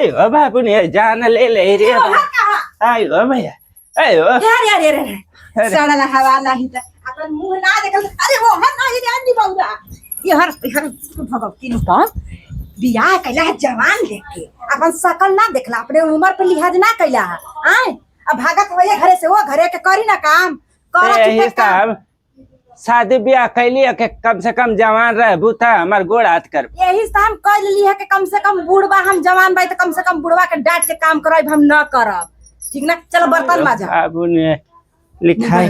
आयो बाबू ने जान ले रे आयो भैया आयो अरे सड़ल हवा नहीं त अपन मुंह ना देखल अरे वो हर नहीं ध्यान दी बौरा ये हर भगवती नु तो बियाह कैला है जवान देख के अपन शकल ना देखला अपने उम्र पे लिहाज ना कैला आए अब भागत होए घरे से वो घरे के करी ना काम यही साहब शादी ब्याह कैली के कम से कम जवान रह बूता हमार गोड़ हाथ कर यही से हम कह ली है कि कम से कम बूढ़वा हम जवान भाई तो कम से कम बूढ़वा के डांट के काम करब हम न करब ठीक ना चलो बर्तन माजा बाबू ने लिखा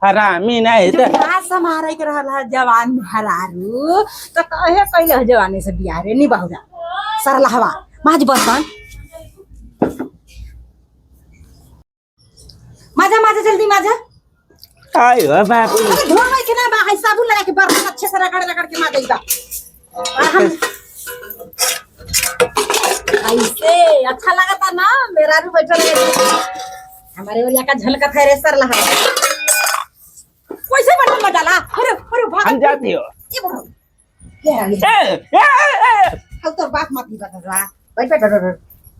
हरामी नहीं तो समारे के रहल है जवान हरारू तो कहे कैले जवानी से बियाह रे नहीं बहुरा सरल हवा माज बर्तन माजा माजा जल्दी माजा आयो बाबू धोए के ना बाहर साबुन लगा के बर्तन अच्छे से रगड़ के माज देगा हम ऐसे अच्छा लगा था ना मेरा भी बैठल है हमारे वाला का झलका था रे सरल हवा कैसे बर्तन में डाला अरे अरे भाग हम जाती हो ये बोलो ये हम तो बात मत बता रहा बैठ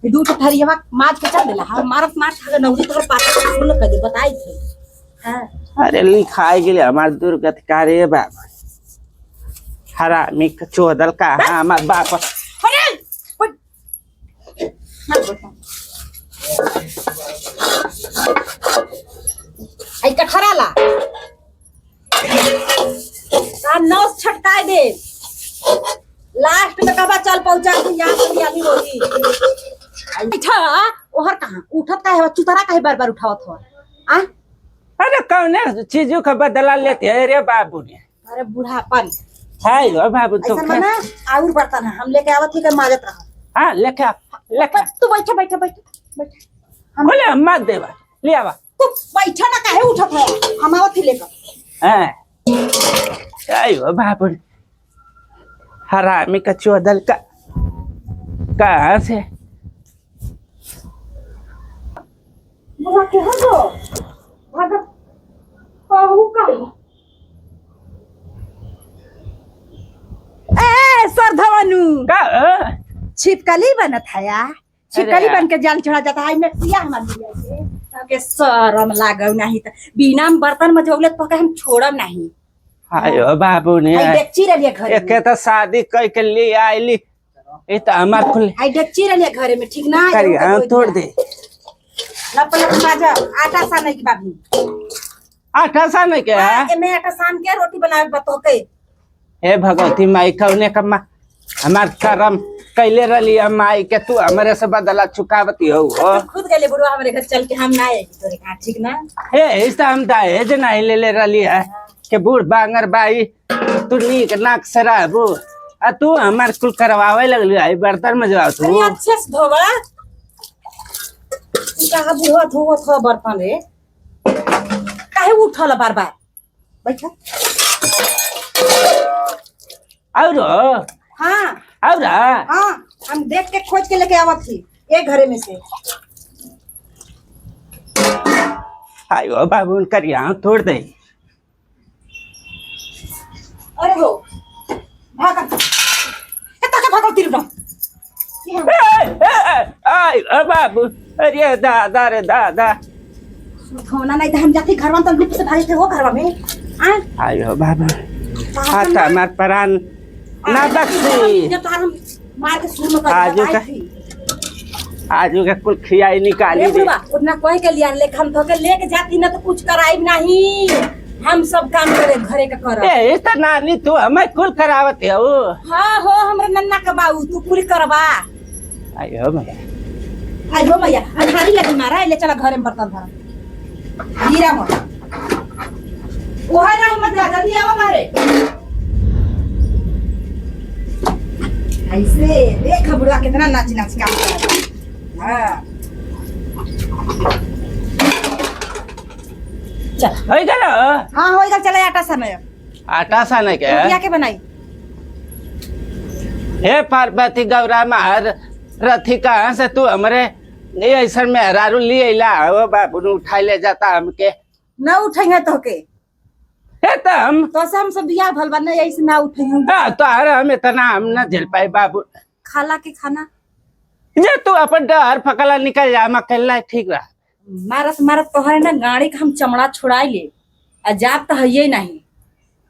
ये दूध थारी हवा माज के चल देला हम मारत मार खा नौरी तो पाता सुन कर दे बताई थे हां अरे लिखाई गेले हमार दुर्गत कार्य बाबा हरामी चोदल का हमार बाप अरे आई कठराला का नौस छटकाए दे लास्ट में कबा चल पहुंचा तू यहां से आली होगी अच्छा ओहर कहां उठत का है चुतरा काहे बार-बार उठावत हो आ अरे कौन चीजों का बदला लेते है रे बाबू ने अरे बूढ़ापन हाय हो बाबू तो ऐसा ना और बर्तन हम लेके आवत ही कर माजत रहा हां लेके तू बैठ हम बोले मत देवा ले आवा तू बैठा ना काहे उठत है हम आवत ही लेकर हां आयो बाबू हरामी का चोदल का कहाँ से बुआ के हो तो भागा कहू का ए सर धवनु का छिपकली बनत है या छिपकली बन के जाल चढ़ा जाता है मैं पिया हमार लिया के ताके शरम लागौ नहीं त बिना बर्तन में जोगले तो हम छोड़म नहीं आयो बाबू ने आई डेकची रलिए घर एक तो शादी कई के लिए आईली ए तो हमार खुल आई डेकची रलिए घर में ठीक ना करी हां तोड़ दे लप माजा आटा साने की बाबी आटा साने के है एमे आटा सान के रोटी बनावे बतो के हे भगवती माई कौने कम्मा हमार करम कैले रली माई के तू हमरे से बदला चुकावती हो खुद गेले बुढ़वा हमरे घर चल के हम ना आए तोरे का ठीक ना हे इस हम दहेज नहीं ले रली है के बूढ़ बांगर बाई तू नीक नाक सराबू आ तू हमार कुल करवावे लगली आई बर्तन में जाओ तू अच्छे से धोवा कहा बुढ़वा धोवत हो बर्तन रे काहे उठल बार-बार बैठा और हां और हां हम देख के खोज के लेके आवत थी एक घरे में से आयो बाबू करिया तोड़ दे अरे हो भागा एता के भागो तिरबा आई बाबू अरे दादा रे दादा होना नहीं तो हम जाते घर में तो लुक से भागे थे वो घर में आयो बाबू आता मार परान ना बख्शी जब तार मार के सुर में कर आजू का कुल खियाई निकाली दे उतना कोई के लिया लेके हम तो के लेके जाती ना तो कुछ कराई नहीं हम सब काम करे घरे का कर ए इस नानी तू हमें कुल करावत है ओ हां हो हमरे नन्ना के बाऊ तू कुल करवा आयो भैया आयो भैया अंधारी लगी मारा ले चला घरे में बर्तन धर हीरा मत ओहा ना मत जा जल्दी आओ मारे ऐसे देख बुढ़वा कितना नाच नाच काम कर रहा है हां चल होई गलो हां हो इधर चले आटा साने आटा साने के रोटियां के बनाई हे पार्वती गौरा मार रथी कहाँ से तू हमरे ये ऐसा में हरारू लिए ला ओ बाबू ने उठा ले जाता हमके न उठेंगे तो के हे तो हम तो से हम सब बियाह भल बने ऐसे ना उठेंगे तो हम इतना हम न झेल पाए बाबू खाला के खाना जे तू अपन डर फकला निकल जा मकल्ला ठीक रहा। मारत मारत तो है ना गाड़ी का हम चमड़ा छुड़ाई ले आ जाब तो है नहीं।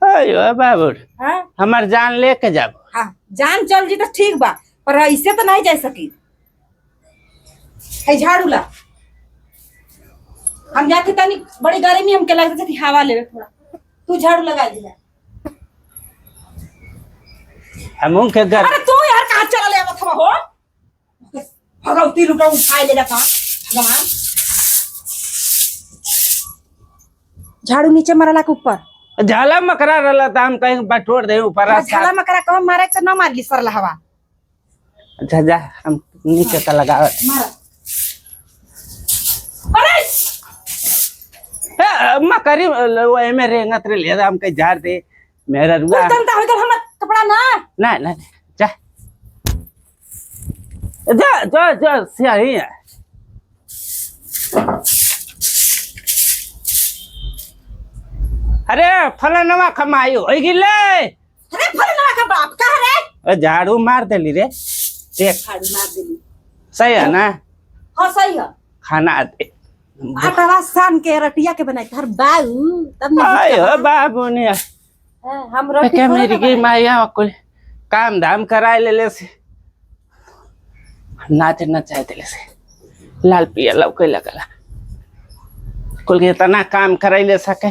अयो बाबू हाँ हमार जान लेके जाबो। हाँ जान चल जी तो ठीक बा पर ऐसे तो नहीं जा सकी। है झाड़ू ला हम जाते तनी बड़ी गर्मी हमके लगता थी हवा लेवे थोड़ा तू झाड़ू लगा दिया। हम के घर अरे तू यार कहाँ चला ले अब हो भगवती लुटा उठाए ले रखा भगवान। झाड़ू नीचे मरला के ऊपर झाला मकरा रहला था हम कहीं बटोर दे ऊपर झाला मकरा कहो मारे से न मार ली सरला हवा। अच्छा जा हम नीचे का लगा मार अरे मकरी वो में रेंगत रे ले हम कहीं झाड़ दे मेरा रुआ तंता हो गल हम कपड़ा ना ना जा जा जा जा सही है। अरे फलानवा कमाई हो गिले। अरे फलना का बाप का रे झाड़ू मार देली रे देख झाड़ू मार देली सही है ना। हाँ सही है खाना दे आटा सान के रटिया के बनाई हर बाऊ तब आयो बाबू ने हम रोटी क्या मेरी की माया कुल काम धाम कराए ले से नाचे नचाए दिले से लाल पिया लौके लगला कुल के इतना काम कराई ले सके।